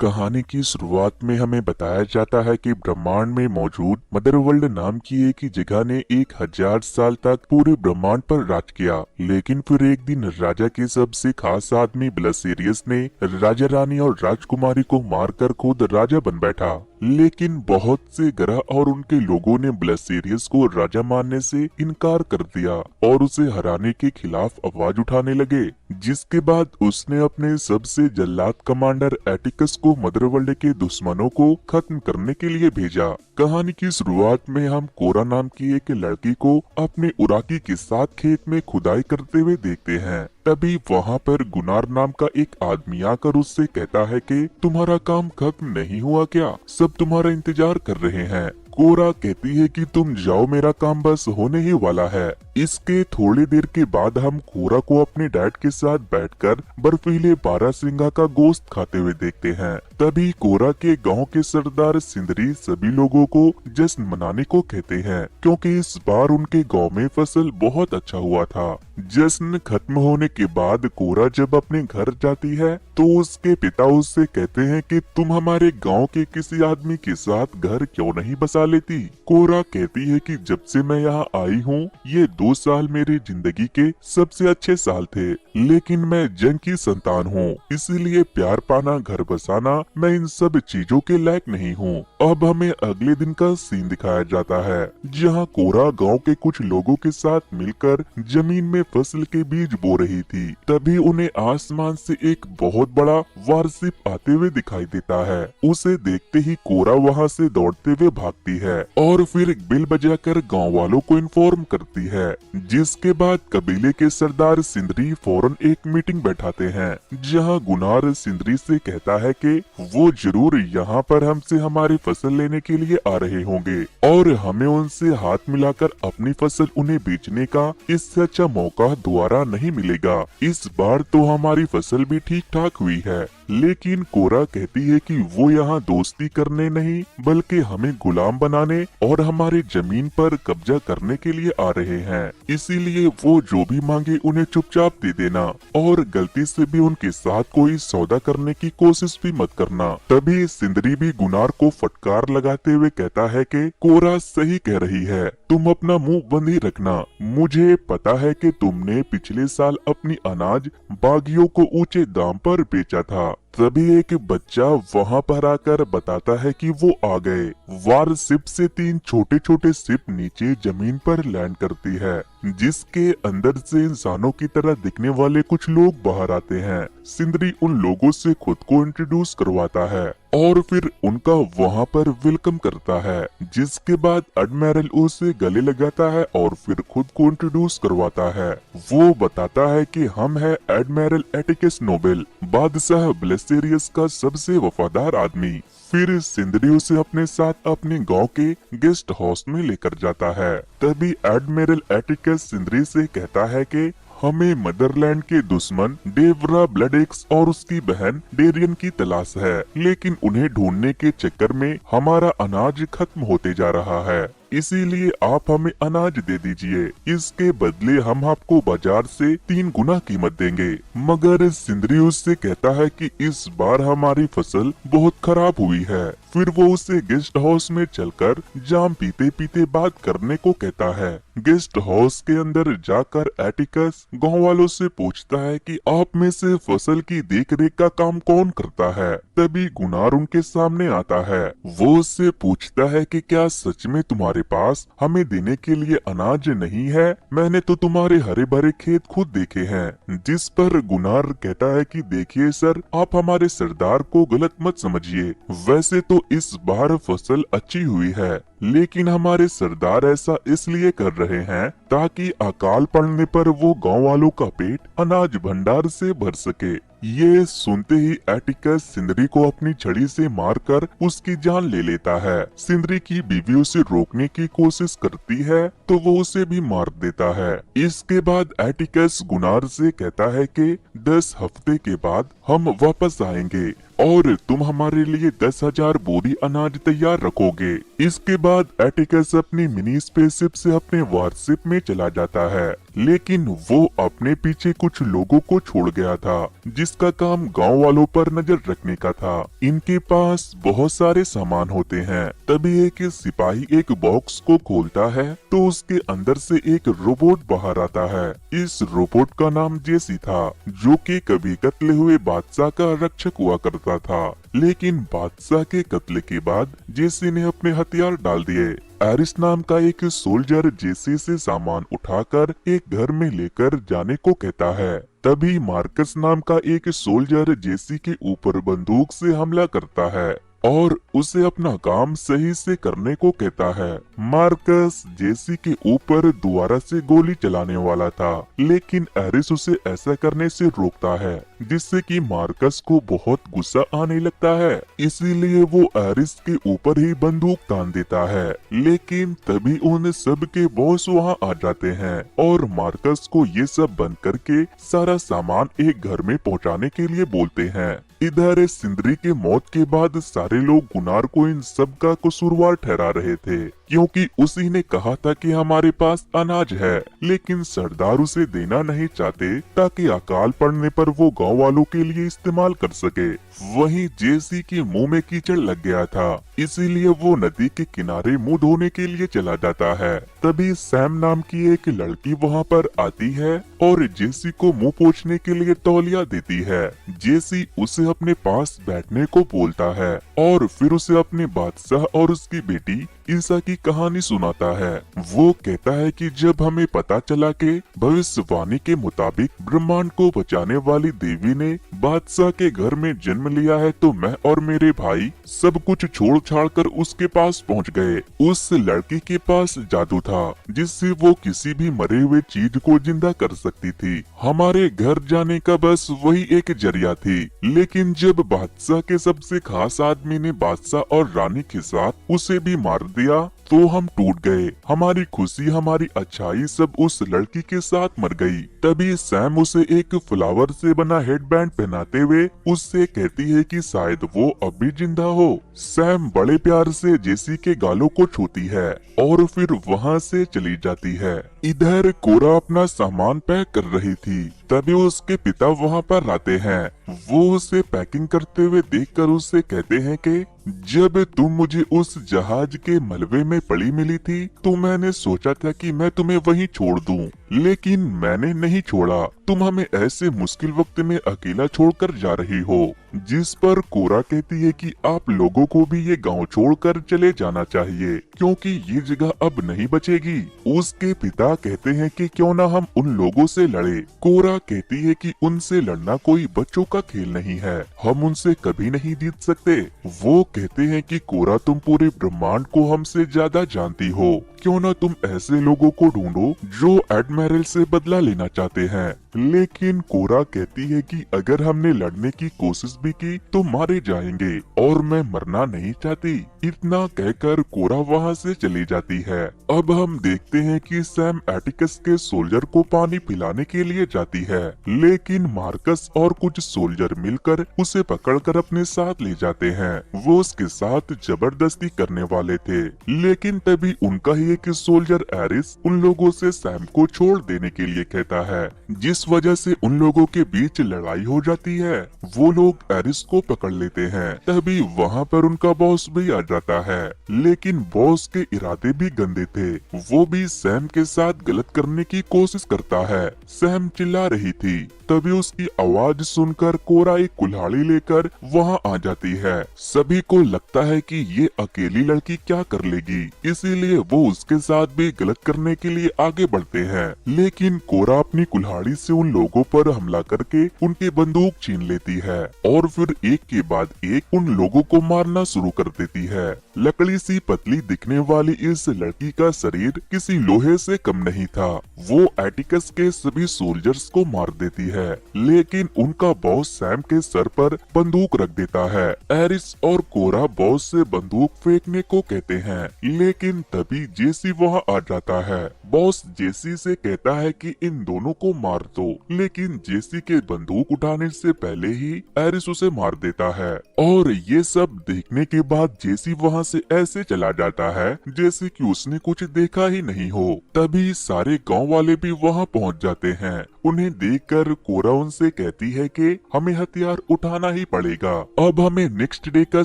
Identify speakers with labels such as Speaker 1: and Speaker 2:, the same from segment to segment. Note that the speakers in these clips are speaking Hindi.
Speaker 1: कहानी की शुरुआत में हमें बताया जाता है कि ब्रह्मांड में मौजूद मदरवर्ल्ड नाम की एक ही जगह ने 1000 साल तक पूरे ब्रह्मांड पर राज किया। लेकिन फिर एक दिन राजा के सबसे खास आदमी ब्लसेरियस ने राजा रानी और राजकुमारी को मारकर खुद राजा बन बैठा। लेकिन बहुत से ग्रह और उनके लोगों ने ब्लसेरियस को राजा मानने से इनकार कर दिया और उसे हराने के खिलाफ आवाज उठाने लगे, जिसके बाद उसने अपने सबसे जल्लाद कमांडर एटिकस को मदरवर्ल्ड के दुश्मनों को खत्म करने के लिए भेजा। कहानी की शुरुआत में हम कोरा नाम की एक लड़की को अपने उराकी के साथ खेत में खुदाई करते हुए देखते हैं। तभी वहाँ पर गुनार नाम का एक आदमी आकर उससे कहता है कि तुम्हारा काम खत्म नहीं हुआ क्या? सब तुम्हारा इंतजार कर रहे हैं। कोरा कहती है कि तुम जाओ, मेरा काम बस होने ही वाला है। इसके थोड़ी देर के बाद हम कोरा को अपने डैड के साथ बैठकर बर्फीले बारहसिंगा का गोश्त खाते हुए देखते हैं। तभी कोरा के गांव के सरदार सिंदरी सभी लोगों को जश्न मनाने को कहते हैं, क्योंकि इस बार उनके गांव में फसल बहुत अच्छा हुआ था। जश्न खत्म होने के बाद कोरा जब अपने घर जाती है तो उसके पिता उससे कहते हैं कि तुम हमारे गांव के किसी आदमी के साथ घर क्यों नहीं बसा लेती? कोरा कहती है कि जब से मैं यहाँ आई हूँ ये 2 साल मेरी जिंदगी के सबसे अच्छे साल थे, लेकिन मैं जंग की संतान हूँ, इसीलिए प्यार पाना, घर बसाना, मैं इन सब चीजों के लायक नहीं हूँ। अब हमें अगले दिन का सीन दिखाया जाता है, जहाँ कोरा गांव के कुछ लोगों के साथ मिलकर जमीन में फसल के बीज बो रही थी। तभी उन्हें आसमान से एक बहुत बड़ा वारसिप आते हुए दिखाई देता है। उसे देखते ही कोरा वहाँ से दौड़ते हुए भागती है और फिर बिल बजाकर गांव वालों को इन्फॉर्म करती है, जिसके बाद कबीले के सरदार सिंदरी फौरन एक मीटिंग बैठाते हैं, जहां गुनार सिंदरी से कहता है कि वो जरूर यहाँ पर हमसे हमारी फसल लेने के लिए आ रहे होंगे और हमें उनसे हाथ मिलाकर अपनी फसल उन्हें बेचने का इससे अच्छा मौका दोबारा नहीं मिलेगा। इस बार तो हमारी फसल भी ठीक ठाक हुई है। लेकिन कोरा कहती है कि वो यहाँ दोस्ती करने नहीं बल्कि हमें गुलाम बनाने और हमारे जमीन पर कब्जा करने के लिए आ रहे हैं, इसीलिए वो जो भी मांगे उन्हें चुपचाप दे देना और गलती से भी उनके साथ कोई सौदा करने की कोशिश भी मत करना। तभी सिंदरी भी गुनार को फटकार लगाते हुए कहता है कि कोरा सही कह रही है, तुम अपना मुंह बंद ही रखना। मुझे पता है कि तुमने पिछले साल अपनी अनाज बागियों को ऊंचे दाम पर बेचा था। तभी एक बच्चा वहाँ पर आकर बताता है कि वो आ गए। वार सिप से 3 छोटे छोटे सिप नीचे जमीन पर लैंड करती है, जिसके अंदर से इंसानों की तरह दिखने वाले कुछ लोग बाहर आते हैं। सिंदरी उन लोगों से खुद को इंट्रोड्यूस करवाता है और फिर उनका वहाँ पर वेलकम करता है, जिसके बाद एडमिरल उसे गले लगाता है और फिर खुद को इंट्रोड्यूस करवाता है। वो बताता है कि हम है एडमिरल एटिकस नोबेल, बादशाह ब्लसेरियस का सबसे वफादार आदमी। फिर सिंदरी उसे अपने साथ अपने गांव के गेस्ट हाउस में लेकर जाता है। तभी एडमिरल एटिकस सिंदरी से कहता है कि हमें मदरलैंड के दुश्मन डेवरा ब्लडेक्स और उसकी बहन डेरियन की तलाश है, लेकिन उन्हें ढूंढने के चक्कर में हमारा अनाज खत्म होते जा रहा है, इसीलिए आप हमें अनाज दे दीजिए। इसके बदले हम आपको बाजार से 3 गुना कीमत देंगे। मगर सिंदरी उससे कहता है कि इस बार हमारी फसल बहुत खराब हुई है। फिर वो उसे गेस्ट हाउस में चलकर जाम पीते पीते बात करने को कहता है। गेस्ट हाउस के अंदर जाकर एटिकस गाँव वालों से पूछता है कि आप में से फसल की देख रेख का काम कौन करता है। तभी गुनार उनके सामने आता है। वो उससे पूछता है कि क्या सच में तुम्हारे पास हमें देने के लिए अनाज नहीं है? मैंने तो तुम्हारे हरे भरे खेत खुद देखे हैं। जिस पर गुनार कहता है कि देखिए सर, आप हमारे सरदार को गलत मत समझिए, वैसे तो इस बार फसल अच्छी हुई है, लेकिन हमारे सरदार ऐसा इसलिए कर रहे हैं ताकि अकाल पड़ने पर वो गांव वालों का पेट अनाज भंडार से भर सके। ये सुनते ही एटिकस सिंदरी को अपनी छड़ी से मारकर उसकी जान ले लेता है। सिंदरी की बीवी उसे रोकने की कोशिश करती है तो वो उसे भी मार देता है। इसके बाद एटिकस गुनार से कहता है कि 10 हफ्ते के बाद हम वापस आएंगे और तुम हमारे लिए 10,000 बोरी अनाज तैयार रखोगे। इसके बाद एटिकस अपनी मिनी स्पेसशिप से अपने वारशिप में चला जाता है। लेकिन वो अपने पीछे कुछ लोगों को छोड़ गया था जिसका काम गांव वालों पर नजर रखने का था। इनके पास बहुत सारे सामान होते हैं। तभी एक सिपाही एक बॉक्स को खोलता है तो उसके अंदर से एक रोबोट बाहर आता है। इस रोबोट का नाम जेसी था, जो कि कभी कत्ले हुए बादशाह का रक्षक हुआ करता था। लेकिन बादशाह के कत्ल के बाद जेसी ने अपने हथियार डाल दिए। एरिस नाम का एक सोल्जर जेसी से सामान उठाकर एक घर में लेकर जाने को कहता है। तभी मार्कस नाम का एक सोल्जर जेसी के ऊपर बंदूक से हमला करता है और उसे अपना काम सही से करने को कहता है। मार्कस जेसी के ऊपर दोबारा से गोली चलाने वाला था, लेकिन एरिस उसे ऐसा करने से रोकता है, जिससे कि मार्कस को बहुत गुस्सा आने लगता है। इसीलिए वो एरिस के ऊपर ही बंदूक तान देता है। लेकिन तभी उन सब के बॉस वहाँ आ जाते हैं और मार्कस को ये सब बंद करके सारा सामान एक घर में पहुँचाने के लिए बोलते हैं। इधर सिंदरी के मौत के बाद सारे लोग गुनार को इन सब का कसूरवार ठहरा रहे थे, क्योंकि उसी ने कहा था कि हमारे पास अनाज है, लेकिन सरदार उसे देना नहीं चाहते ताकि अकाल पड़ने पर वो गांव वालों के लिए इस्तेमाल कर सके। वहीं जेसी के मुंह में कीचड़ लग गया था, इसीलिए वो नदी के किनारे मुंह धोने के लिए चला जाता है। तभी सैम नाम की एक लड़की वहाँ पर आती है और जेसी को मुंह पोंछने के लिए तौलिया देती है। जेसी उसे अपने पास बैठने को बोलता है और फिर उसे अपने बादशाह और उसकी बेटी ईसा की कहानी सुनाता है। वो कहता है कि जब हमें पता चला कि भविष्यवाणी के मुताबिक ब्रह्मांड को बचाने वाली देवी ने बादशाह के घर में जन्म लिया है, तो मैं और मेरे भाई सब कुछ छोड़ छाड़ कर उसके पास पहुंच गए। उस लड़की के पास जादू था जिससे वो किसी भी मरे हुए चीज को जिंदा कर सकती थी। हमारे घर जाने का बस वही एक जरिया थी। लेकिन जब बादशाह के सबसे खास आदमी ने बादशाह और रानी के साथ उसे भी मार दिया तो हम टूट गए। हमारी खुशी, हमारी अच्छाई सब उस लड़की के साथ मर गई। तभी सैम उसे एक फ्लावर से बना हेडबैंड पहनाते हुए उससे कहती है कि शायद वो अब भी जिंदा हो। सैम बड़े प्यार से जेसी के गालों को छूती है और फिर वहाँ से चली जाती है। इधर कोरा अपना सामान पैक कर रही थी, तभी उसके पिता वहाँ पर आते हैं। वो उसे पैकिंग करते हुए देखकर उससे कहते हैं कि जब तुम मुझे उस जहाज के मलबे में पड़ी मिली थी तो मैंने सोचा था कि मैं तुम्हें वहीं छोड़ दूं, लेकिन मैंने नहीं छोड़ा। तुम हमें ऐसे मुश्किल वक्त में अकेला छोड़कर जा रही हो। जिस पर कोरा कहती है कि आप लोगों को भी ये गांव छोड़कर चले जाना चाहिए, क्योंकि ये जगह अब नहीं बचेगी। उसके पिता कहते हैं कि क्यों ना हम उन लोगों से लड़े। कोरा कहती है कि उनसे लड़ना कोई बच्चों का खेल नहीं है, हम उनसे कभी नहीं जीत सकते। वो कहते हैं कि कोरा, तुम पूरे ब्रह्मांड को हमसे ज्यादा जानती हो, क्यों ना तुम ऐसे लोगों को ढूंढो जो एडमिरल से बदला लेना चाहते हैं। लेकिन कोरा कहती है कि अगर हमने लड़ने की कोशिश भी की तो मारे जाएंगे और मैं मरना नहीं चाहती। इतना कहकर कोरा वहाँ से चली जाती है। अब हम देखते हैं कि सैम एटिकस के सोल्जर को पानी पिलाने के लिए जाती है, लेकिन मार्कस और कुछ सोल्जर मिलकर उसे पकड़कर अपने साथ ले जाते हैं। वो उसके साथ जबरदस्ती करने वाले थे, लेकिन तभी उनका ही एक सोल्जर एरिस उन लोगों से सैम को छोड़ देने के लिए कहता है, जिस वजह से उन लोगों के बीच लड़ाई हो जाती है। वो लोग एरिस को पकड़ लेते हैं। तभी वहाँ पर उनका बॉस भी आ जाता है, लेकिन बॉस के इरादे भी गंदे थे। वो भी सैम के साथ गलत करने की कोशिश करता है। सैम चिल्ला रही थी, तभी उसकी आवाज सुनकर कोरा एक कुल्हाड़ी लेकर वहाँ आ जाती है। सभी को लगता है कि ये अकेली लड़की क्या कर लेगी, इसीलिए वो उसके साथ भी गलत करने के लिए आगे बढ़ते हैं। लेकिन कोरा अपनी कुल्हाड़ी से उन लोगों पर हमला करके उनकी बंदूक छीन लेती है और फिर एक के बाद एक उन लोगों को मारना शुरू कर देती है। लकड़ी सी पतली दिखने वाली इस लड़की का शरीर किसी लोहे से कम नहीं था। वो एटिकस के सभी सोल्जर्स को मार देती है, लेकिन उनका बॉस सैम के सर पर बंदूक रख देता है। एरिस और कोरा बॉस से बंदूक फेंकने को कहते हैं, लेकिन तभी जेसी वहाँ आ जाता है। बॉस जेसी से कहता है कि इन दोनों को मार दो तो, लेकिन जेसी के बंदूक उठाने से पहले ही एरिस उसे मार देता है। और ये सब देखने के बाद जेसी वहाँ से ऐसे चला जाता है जैसे कि उसने कुछ देखा ही नहीं हो। तभी सारे गांव वाले भी वहाँ पहुँच जाते हैं। उन्हें देखकर कोरा उनसे कहती है कि हमें हथियार उठाना ही पड़ेगा। अब हमें नेक्स्ट डे का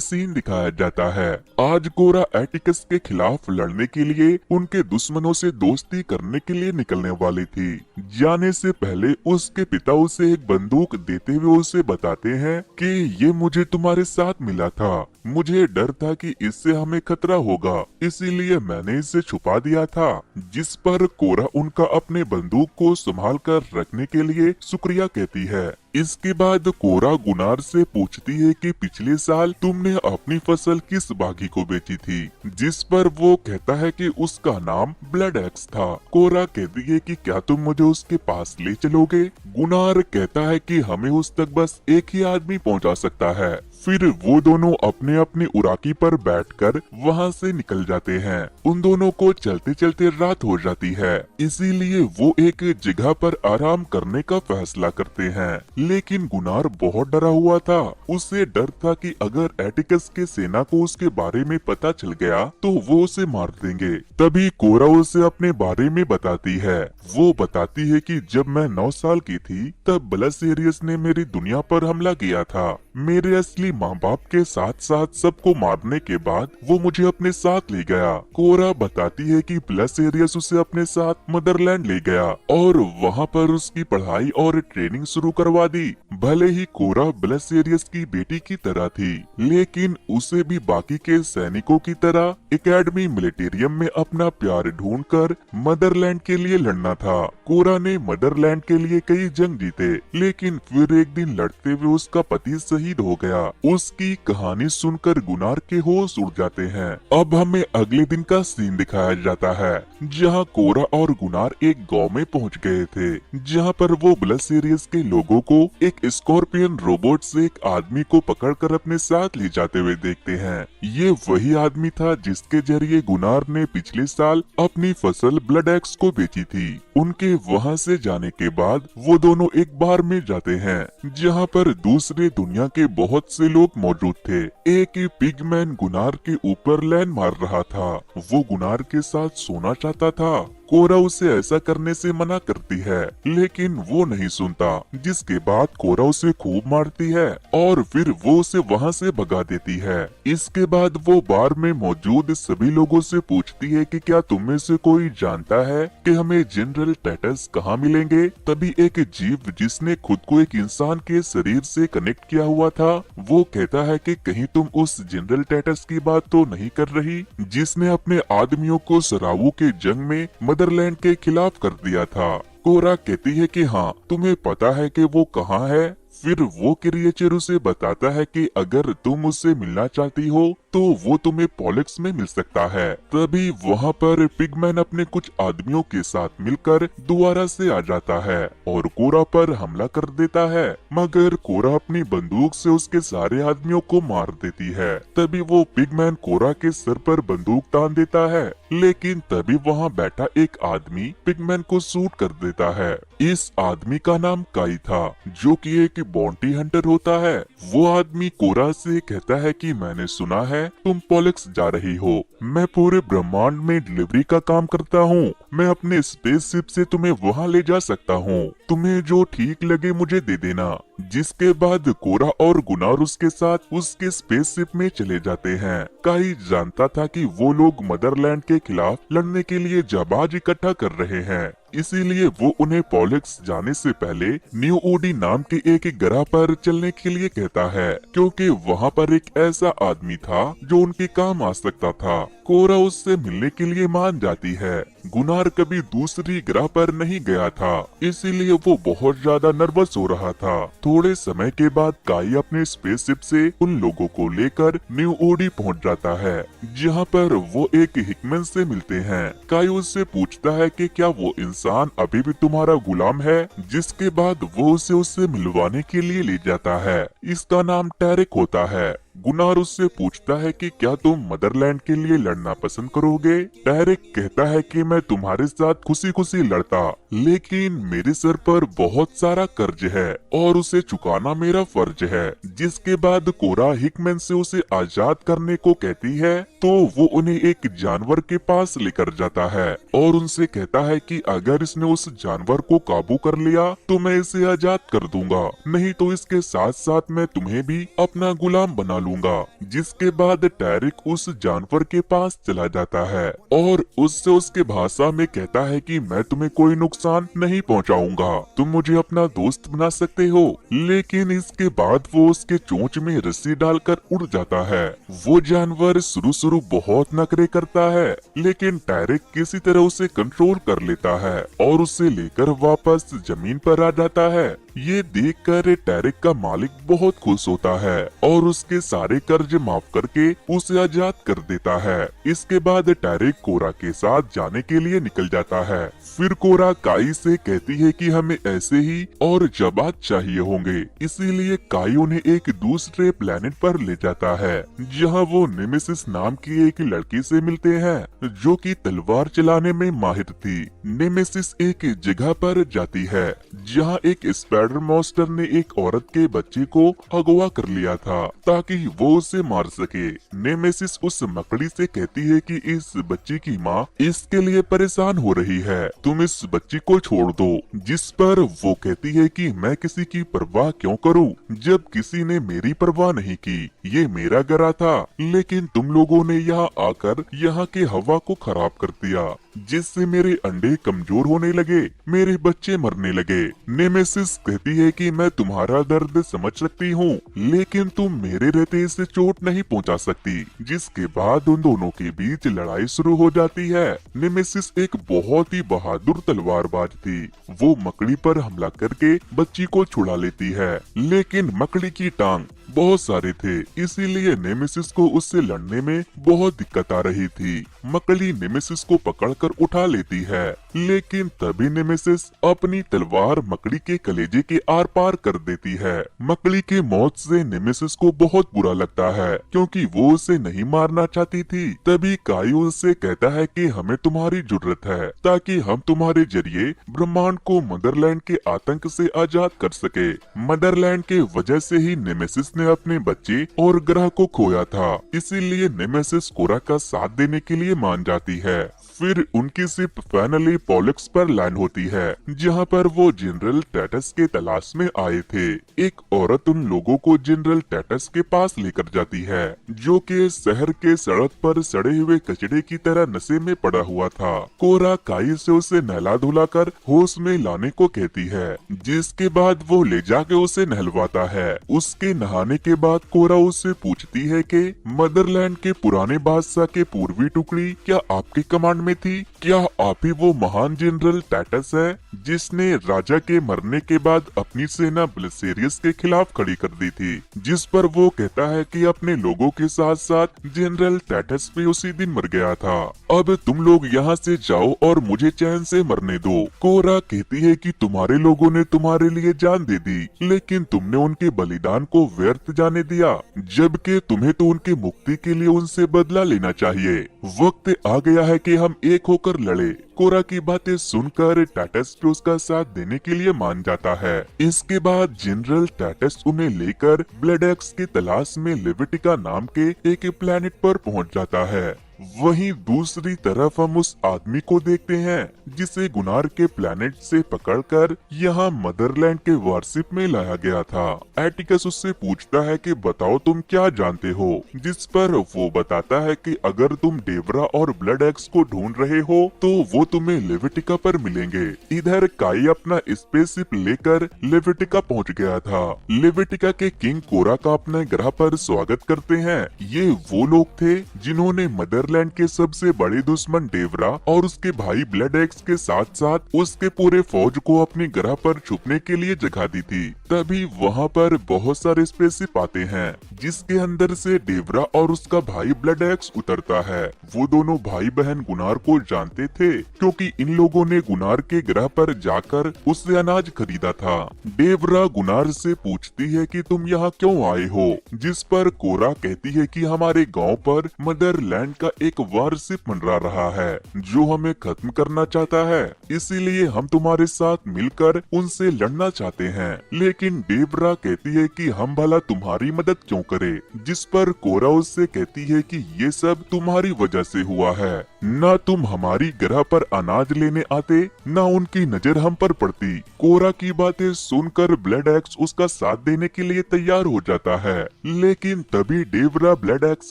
Speaker 1: सीन दिखाया जाता है। आज कोरा एटिकस के खिलाफ लड़ने के लिए उनके दुश्मनों से दोस्ती करने के लिए निकलने वाली थी। जाने से पहले उसके पिता उसे एक बंदूक देते हुए उसे बताते हैं कि ये मुझे तुम्हारे साथ मिला था, मुझे डर था कि इससे हमें खतरा होगा, इसीलिए मैंने इसे छुपा दिया था। जिस पर कोरा उनका अपने बंदूक को संभाल कर रखने के लिए शुक्रिया कहती है। इसके बाद कोरा गुनार से पूछती है कि पिछले साल तुमने अपनी फसल किस बागी को बेची थी, जिस पर वो कहता है कि उसका नाम ब्लड एक्स था। कोरा कहती है कि क्या तुम मुझे उसके पास ले चलोगे। गुनार कहता है कि हमें उस तक बस एक ही आदमी पहुंचा सकता है। फिर वो दोनों अपने अपने उराकी पर बैठकर वहाँ से निकल जाते हैं। उन दोनों को चलते चलते रात हो जाती है, इसीलिए वो एक जगह पर आराम करने का फैसला करते हैं। लेकिन गुनार बहुत डरा हुआ था। उसे डर था कि अगर एटिकस के सेना को उसके बारे में पता चल गया तो वो उसे मार देंगे। तभी कोरा उसे अपने बारे में बताती है। वो बताती है कि जब मैं 9 साल की थी तब ब्लसेरियस ने मेरी दुनिया पर हमला किया था। मेरे असली माँ बाप के साथ साथ सबको मारने के बाद वो मुझे अपने साथ ले गया। कोरा बताती है कि ब्लसेरियस उसे अपने साथ मदरलैंड ले गया और वहाँ पर उसकी पढ़ाई और ट्रेनिंग शुरू करवा दी। भले ही कोरा ब्लसेरियस की बेटी की तरह थी, लेकिन उसे भी बाकी के सैनिकों की तरह एकेडमी मिलिटेरियम में अपना प्यार ढूंढकर मदरलैंड के लिए लड़ना था। कोरा ने मदरलैंड के लिए कई जंग जीते, लेकिन फिर एक दिन लड़ते हुए उसका पति शहीद हो गया। उसकी कहानी सुनकर गुनार के होश उड़ जाते हैं। अब हमें अगले दिन का सीन दिखाया जाता है, जहां कोरा और गुनार एक गांव में पहुंच गए थे, जहां पर वो ब्लसेरियस के लोगों को एक स्कॉर्पियन रोबोट से एक आदमी को पकड़कर अपने साथ ले जाते हुए देखते हैं। ये वही आदमी था जिसके जरिए गुनार ने पिछले साल अपनी फसल ब्लड एक्स को बेची थी। उनके वहां से जाने के बाद वो दोनों एक बार में जाते हैं, जहां पर दूसरे दुनिया के बहुत से लोग मौजूद थे। एक पिगमैन गुनार के ऊपर लैंड मार रहा था। वो गुनार के साथ सोना चाहता था। कोरा उसे ऐसा करने से मना करती है, लेकिन वो नहीं सुनता, जिसके बाद कोरा उसे खूब मारती है और फिर वो उसे वहाँ से भगा देती है। इसके बाद वो बार में मौजूद सभी लोगों से पूछती है कि क्या तुम में से कोई जानता है कि हमें जनरल टाइटस कहाँ मिलेंगे। तभी एक जीव जिसने खुद को एक इंसान के शरीर से कनेक्ट किया हुआ था, वो कहता है कि कहीं तुम उस जनरल टाइटस की बात तो नहीं कर रही, जिसने अपने आदमियों को सरावों के जंग में मदरलैंड के खिलाफ कर दिया था। कोरा कहती है कि हाँ, तुम्हें पता है कि वो कहाँ है। फिर वो क्रिएचर उसे बताता है कि अगर तुम उससे मिलना चाहती हो तो वो तुम्हें पॉलिक्स में मिल सकता है। तभी वहाँ पर पिगमैन अपने कुछ आदमियों के साथ मिलकर दोबारा से आ जाता है और कोरा पर हमला कर देता है, मगर कोरा अपनी बंदूक से उसके सारे आदमियों को मार देती है। तभी वो पिगमैन कोरा के सर पर बंदूक तान देता है, लेकिन तभी वहाँ बैठा एक आदमी पिगमैन को शूट कर देता है। इस आदमी का नाम काई था, जो कि एक बाउंटी हंटर होता है। वो आदमी कोरा से कहता है कि मैंने सुना है तुम पॉलिक्स जा रही हो। मैं पूरे ब्रह्मांड में डिलीवरी का काम करता हूँ। मैं अपने स्पेसशिप से तुम्हें वहाँ ले जा सकता हूँ। तुम्हें जो ठीक लगे मुझे दे देना। जिसके बाद कोरा और गुनार उसके साथ उसके स्पेसशिप में चले जाते हैं। काई जानता था कि वो लोग मदरलैंड के खिलाफ लड़ने के लिए जाबाज इकट्ठा कर रहे हैं, इसीलिए वो उन्हें पॉलिक्स जाने से पहले न्यू ओडी नाम के एक ग्रह पर चलने के लिए कहता है, क्योंकि वहाँ पर एक ऐसा आदमी था जो उनके काम आ सकता था। कोरा उससे मिलने के लिए मान जाती है। गुनार कभी दूसरी ग्रह पर नहीं गया था, इसीलिए वो बहुत ज्यादा नर्वस हो रहा था। थोड़े समय के बाद काई अपने स्पेसशिप से उन लोगों को लेकर न्यू ओडी पहुंच जाता है, जहां पर वो एक हिकमैन से मिलते हैं। काई उससे पूछता है कि क्या वो इंसान अभी भी तुम्हारा गुलाम है, जिसके बाद वो उसे उससे मिलवाने के लिए ले जाता है। इसका नाम टैरिक होता है। गुनार उससे पूछता है कि क्या तुम मदरलैंड के लिए लड़ना पसंद करोगे। टैरेक कहता है कि मैं तुम्हारे साथ खुशी खुशी लड़ता, लेकिन मेरे सर पर बहुत सारा कर्ज है और उसे चुकाना मेरा फर्ज है। जिसके बाद कोरा हिकमैन से उसे आजाद करने को कहती है, तो वो उन्हें एक जानवर के पास लेकर जाता है और उनसे कहता है कि अगर इसने उस जानवर को काबू कर लिया तो मैं इसे आजाद कर दूंगा, नहीं तो इसके साथ साथ मैं तुम्हें भी अपना गुलाम बना लूंगा। जिसके बाद टैरिक उस जानवर के पास चला जाता है और उससे उसके भाषा में कहता है कि मैं तुम्हें कोई नुकसान नहीं पहुंचाऊंगा, तुम मुझे अपना दोस्त बना सकते हो। लेकिन इसके बाद वो उसके चोंच में रस्सी डालकर उड़ जाता है। वो जानवर शुरू बहुत नखरे करता है, लेकिन टैरिक किसी तरह उसे कंट्रोल कर लेता है और उसे लेकर वापस जमीन पर आ जाता है। ये देखकर टैरिक का मालिक बहुत खुश होता है और उसके सारे कर्ज माफ करके उसे आजाद कर देता है। इसके बाद टैरिक कोरा के साथ जाने के लिए निकल जाता है। फिर कोरा काई से कहती है कि हमें ऐसे ही और जवाब चाहिए होंगे, इसीलिए काई उन्हें एक दूसरे प्लेनेट पर ले जाता है, जहां वो नेमेसिस नाम की एक लड़की से मिलते हैं जो कि तलवार चलाने में माहिर थी। नेमेसिस एक जगह पर जाती है जहां एक स्पाइडर मॉन्स्टर ने एक औरत के बच्चे को अगवा कर लिया था ताकि वो उसे मार सके। नेमेसिस उस मकड़ी से कहती है कि इस बच्चे की माँ इसके लिए परेशान हो रही है, तुम इस बच्ची को छोड़ दो। जिस पर वो कहती है कि मैं किसी की परवाह क्यों करूं, जब किसी ने मेरी परवाह नहीं की। ये मेरा घरा था, लेकिन तुम लोगों ने यहाँ आकर यहाँ के हवा को खराब कर दिया, जिससे मेरे अंडे कमजोर होने लगे, मेरे बच्चे मरने लगे। नेमेसिस कहती है कि मैं तुम्हारा दर्द समझ सकती हूँ, लेकिन तुम मेरे रहते इसे चोट नहीं पहुँचा सकती। जिसके बाद उन दोनों के बीच लड़ाई शुरू हो जाती है। नेमेसिस एक बहुत ही बहादुर तलवारबाज थी। वो मकड़ी पर हमला करके बच्ची को छुड़ा लेती है, लेकिन मकड़ी की टांग बहुत सारे थे, इसीलिए नेमेसिस को उससे लड़ने में बहुत दिक्कत आ रही थी। मकड़ी नेमेसिस को पकड़कर उठा लेती है, लेकिन तभी नेमेसिस अपनी तलवार मकड़ी के कलेजे के आर पार कर देती है। मकड़ी के मौत से नेमेसिस को बहुत बुरा लगता है, क्योंकि वो उसे नहीं मारना चाहती थी। तभी कायू उससे कहता है कि हमें तुम्हारी जरूरत है ताकि हम तुम्हारे जरिए ब्रह्मांड को मदरलैंड के आतंक से आजाद कर सके। मदरलैंड के वजह से ही नेमेसिस ने अपने बच्चे और ग्रह को खोया था, इसीलिए नेमेसिस कोरा का साथ देने के लिए मान जाती है। फिर उनकी शिप फाइनली पॉलक्स पर लैंड होती है, जहां पर वो जनरल टैटस के तलाश में आए थे। एक औरत उन लोगों को जनरल टैटस के पास लेकर जाती है, जो कि शहर के सड़क पर सड़े हुए कचड़े की तरह नशे में पड़ा हुआ था। कोरा काई से उसे नहला धुला कर होश में लाने को कहती है, जिसके बाद वो ले जाके उसे नहलवाता है। उसके नहाने के बाद कोरा उससे पूछती है कि मदरलैंड के पुराने बादशाह के पूर्वी टुकड़ी क्या आपके कमांड में थी? क्या आप ही वो महान जनरल टैटस है जिसने राजा के मरने के बाद अपनी सेना ब्लिसेरियस के खिलाफ खड़ी कर दी थी? जिस पर वो कहता है कि अपने लोगों के साथ साथ जनरल टैटस भी उसी दिन मर गया था। अब तुम लोग यहाँ से जाओ और मुझे चैन से मरने दो। कोरा कहती है कि तुम्हारे लोगों ने तुम्हारे लिए जान दे दी, लेकिन तुमने उनके बलिदान को व्यर्थ जाने दिया, जबकि तुम्हें तो उनकी मुक्ति के लिए उनसे बदला लेना चाहिए। वक्त आ गया है कि हम एक होकर लड़े। कोरा की बातें सुनकर टैटस भी उसका साथ देने के लिए मान जाता है। इसके बाद जनरल टैटस उन्हें लेकर ब्लड एक्स की तलाश में लेविटिका नाम के एक प्लेनेट पर पहुंच जाता है। वहीं दूसरी तरफ हम उस आदमी को देखते हैं जिसे गुनार के प्लेनेट से पकड़कर यहाँ मदरलैंड के वारशिप में लाया गया था। एटिकस उससे पूछता है कि बताओ तुम क्या जानते हो, जिस पर वो बताता है कि अगर तुम डेवरा और ब्लड एक्स को ढूंढ रहे हो तो वो तुम्हें लेविटिका पर मिलेंगे। इधर काई अपना स्पेसशिप लेकर लेविटिका पहुँच गया था। लेविटिका के किंग कोरा का अपने ग्रह पर स्वागत करते हैं। ये वो लोग थे जिन्होंने मदरलैंड के सबसे बड़े दुश्मन डेवरा और उसके भाई ब्लड एक्स के साथ साथ उसके पूरे फौज को अपने ग्रह पर छुपने के लिए जगह दी थी। तभी वहाँ पर बहुत सारे स्पेसशिप आते हैं, जिसके अंदर से डेवरा और उसका भाई ब्लड एक्स उतरता है। वो दोनों भाई बहन गुनार को जानते थे क्योंकि इन लोगों ने गुनार के ग्रह पर जाकर उससे अनाज खरीदा था। डेवरा गुनार से पूछती है कि तुम यहाँ क्यों आए हो, जिस पर कोरा कहती है कि हमारे गांव पर मदरलैंड का एक वारशिप मंडरा रहा है जो हमें खत्म करना चाहता है, इसीलिए हम तुम्हारे साथ मिलकर उनसे लड़ना चाहते हैं। लेकिन डेवरा कहती है कि हम भला तुम्हारी मदद क्यों करें, जिस पर कोरा उससे कहती है कि ये सब तुम्हारी वजह से हुआ है। न तुम हमारी ग्रह पर अनाज लेने आते, न उनकी नजर हम पर पड़ती। कोरा की बातें सुनकर ब्लड एक्स उसका साथ देने के लिए तैयार हो जाता है, लेकिन तभी डेवरा ब्लड एक्स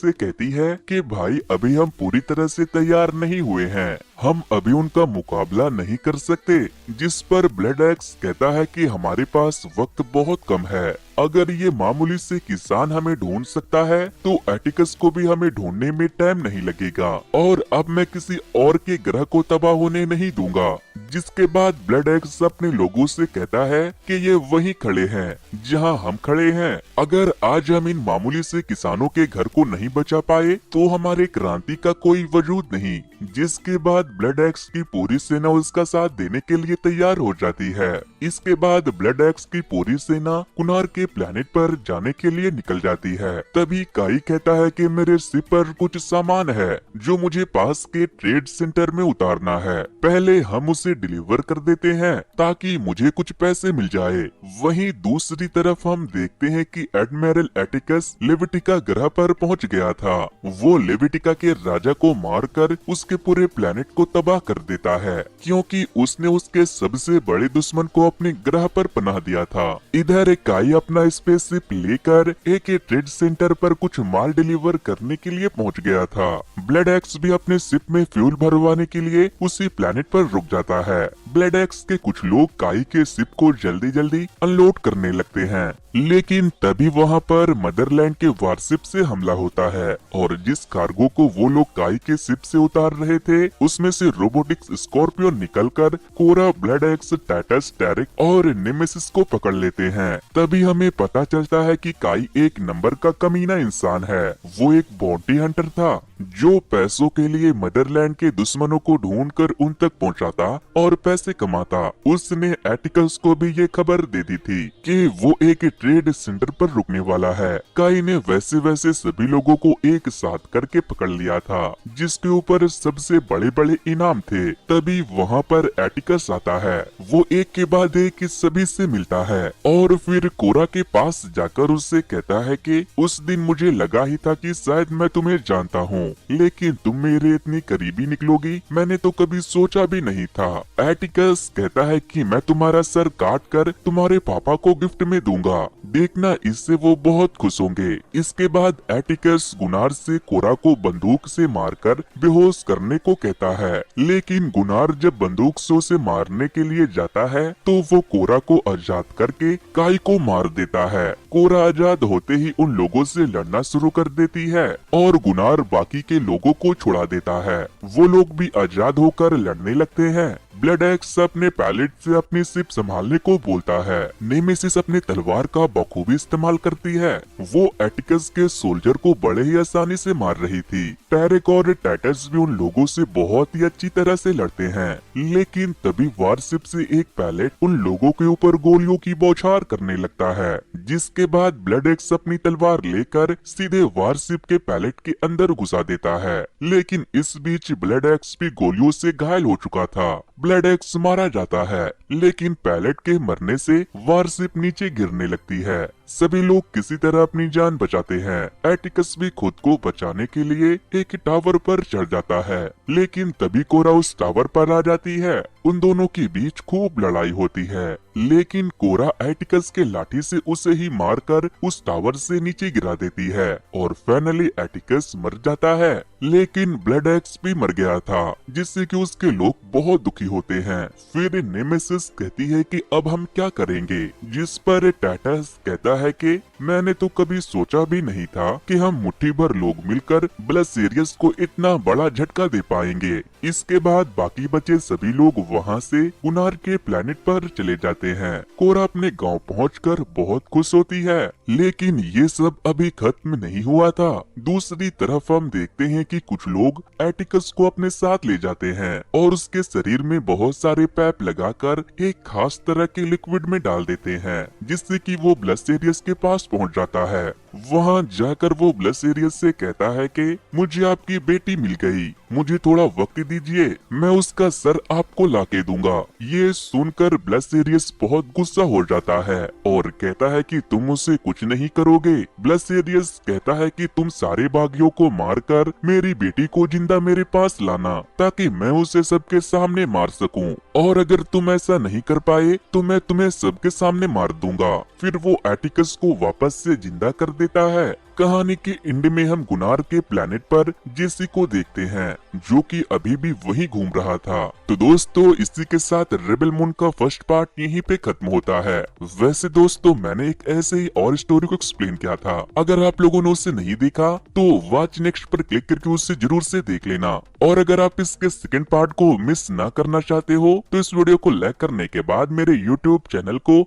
Speaker 1: से कहती है कि भाई अभी हम पूरी तरह से तैयार नहीं हुए हैं, हम अभी उनका मुकाबला नहीं कर सकते। जिस पर ब्लड एक्स कहता है कि हमारे पास वक्त बहुत कम है, अगर ये मामूली से किसान हमें ढूंढ सकता है तो एटिकस को भी हमें ढूंढने में टाइम नहीं लगेगा, और अब मैं किसी और के ग्रह को तबाह होने नहीं दूंगा। जिसके बाद ब्लड एक्स अपने लोगों से कहता है कि ये वहीं खड़े हैं जहां हम खड़े हैं। अगर आज हम इन मामूली से किसानों के घर को नहीं बचा पाए तो हमारे क्रांति का कोई वजूद नहीं। जिसके बाद ब्लड एक्स की पूरी सेना उसका साथ देने के लिए तैयार हो जाती है। इसके बाद ब्लड एक्स की पूरी सेना कुनार के प्लेनेट पर जाने के लिए निकल जाती है। तभी काई कहता है कि मेरे शिप पर कुछ सामान है जो मुझे पास के ट्रेड सेंटर में उतारना है, पहले हम उसे डिलीवर कर देते हैं ताकि मुझे कुछ पैसे मिल जाए। वहीं दूसरी तरफ हम देखते हैं कि एडमिरल एटिकस लेविटिका ग्रह पर पहुंच गया था। वो लेविटिका के राजा को मारकर उसके पूरे प्लेनेट को तबाह कर देता है, क्योंकि उसने उसके सबसे बड़े दुश्मन को अपने ग्रह पर पनाह दिया था। इधर काई अपना स्पेसशिप लेकर एक ट्रेड सेंटर पर कुछ माल डिलीवर करने के लिए पहुंच गया था। ब्लड एक्स भी अपने शिप में फ्यूल भरवाने के लिए उसी प्लेनेट पर रुक जाता है। ब्लड एक्स के कुछ लोग काई के शिप को जल्दी जल्दी अनलोड करने लगते हैं, लेकिन तभी वहाँ पर मदरलैंड के वारशिप से हमला होता है, और जिस कार्गो को वो लोग काई के शिप से उतार रहे थे उसमें से रोबोटिक्स स्कॉर्पियो निकलकर कोरा, ब्लड एक्स, टाइटस, टेरिक और नेमेसिस को पकड़ लेते हैं। तभी हमें पता चलता है कि काई एक नंबर का कमीना इंसान है। वो एक बाउंटी हंटर था जो पैसों के लिए मदरलैंड के दुश्मनों को ढूंढकर उन तक पहुंचाता और पैसे कमाता। उसने एटिकस को भी ये खबर दे दी थी कि वो एक ट्रेड सेंटर पर रुकने वाला है। काई ने वैसे वैसे सभी लोगों को एक साथ करके पकड़ लिया था, जिसके ऊपर सबसे बड़े बड़े इनाम थे। तभी वहाँ पर एटिकस आता है। वो एक के बाद एक सभी से मिलता है और फिर कोरा के पास जाकर उससे कहता है कि उस दिन मुझे लगा ही था कि शायद मैं तुम्हें जानता हूँ, लेकिन तुम मेरे इतनी करीबी निकलोगी मैंने तो कभी सोचा भी नहीं था। एटिकस कहता है कि मैं तुम्हारा सर काट कर तुम्हारे पापा को गिफ्ट में दूंगा, देखना इससे वो बहुत खुश होंगे। इसके बाद एटिकस गुनार से कोरा को बंदूक से मारकर बेहोश करने को कहता है, लेकिन गुनार जब बंदूक से उसे मारने के लिए जाता है तो वो कोरा को आजाद करके काई को मार देता है। कोरा आजाद होते ही उन लोगों से लड़ना शुरू कर देती है और गुनार बाकी के लोगों को छुड़ा देता है। वो लोग भी आजाद होकर लड़ने लगते हैं। ब्लड एक्स अपने पायलट से अपनी शिप संभालने को बोलता है। नेमेसिस अपने तलवार का बखूबी इस्तेमाल करती है। वो एटिकस के सोल्जर को बड़े ही आसानी से मार रही थी। टेरिक और टाइटस भी उन लोगों से बहुत ही अच्छी तरह से लड़ते हैं, लेकिन तभी वारशिप से एक पायलट उन लोगों के ऊपर गोलियों की बौछार करने लगता है। जिसके बाद ब्लड एक्स अपनी तलवार लेकर सीधे वारशिप के पायलट के अंदर घुसा देता है, लेकिन इस बीच ब्लड एक्स भी गोलियों से घायल हो चुका था। ब्लड एक्स मारा जाता है, लेकिन पायलट के मरने से वारशिप नीचे गिरने लगती है। सभी लोग किसी तरह अपनी जान बचाते हैं। एटिकस भी खुद को बचाने के लिए एक टावर पर चढ़ जाता है, लेकिन तभी कोरा उस टावर पर आ जाती है। उन दोनों के बीच खूब लड़ाई होती है, लेकिन कोरा एटिकस के लाठी से उसे ही मारकर उस टावर से नीचे गिरा देती है और फाइनली एटिकस मर जाता है। लेकिन ब्लड एक्स भी मर गया था, जिससे कि उसके लोग बहुत दुखी होते हैं। फिर नेमेसिस कहती है कि अब हम क्या करेंगे, जिस पर टाइटस कहता है कि मैंने तो कभी सोचा भी नहीं था कि हम मुट्ठी भर लोग मिलकर ब्लसेरियस को इतना बड़ा झटका दे पाएंगे। इसके बाद बाकी बचे सभी लोग वहाँ से गुनार के प्लेनेट पर चले जाते जाते हैं। कोरा अपने गांव पहुंचकर बहुत खुश होती है, लेकिन ये सब अभी खत्म नहीं हुआ था। दूसरी तरफ हम देखते हैं कि कुछ लोग एटिकस को अपने साथ ले जाते हैं और उसके शरीर में बहुत सारे पैप लगाकर एक खास तरह के लिक्विड में डाल देते हैं, जिससे कि वो ब्लसेरियस के पास पहुंच जाता है। वहां जाकर वो ब्लसेरियस से कहता है कि मुझे आपकी बेटी मिल गई, मुझे थोड़ा वक्त दीजिए, मैं उसका सर आपको लाके दूंगा। ये सुनकर ब्लसेरियस बहुत गुस्सा हो जाता है और कहता है कि तुम उसे कुछ नहीं करोगे। ब्लसेरियस कहता है कि तुम सारे बागियों को मारकर मेरी बेटी को जिंदा मेरे पास लाना, ताकि मैं उसे सबके सामने मार सकूं, और अगर तुम ऐसा नहीं कर पाए तो मैं तुम्हें सबके सामने मार दूंगा। फिर वो एटिकस को वापस से जिंदा कर देता है। कहानी के एंड में हम गुनार के प्लेनेट पर जेसी को देखते हैं, जो कि अभी भी वहीं घूम रहा था। तो दोस्तों, इसी के साथ रेबेल मून का फर्स्ट पार्ट यहीं पे खत्म होता है। वैसे दोस्तों, मैंने एक ऐसे ही और स्टोरी को एक्सप्लेन किया था, अगर आप लोगों ने उसे नहीं देखा तो वॉच नेक्स्ट पर क्लिक करके उसे जरूर से देख लेना। और अगर आप इसके सेकंड पार्ट को मिस ना करना चाहते हो तो इस वीडियो को लाइक करने के बाद मेरे यूट्यूब चैनल को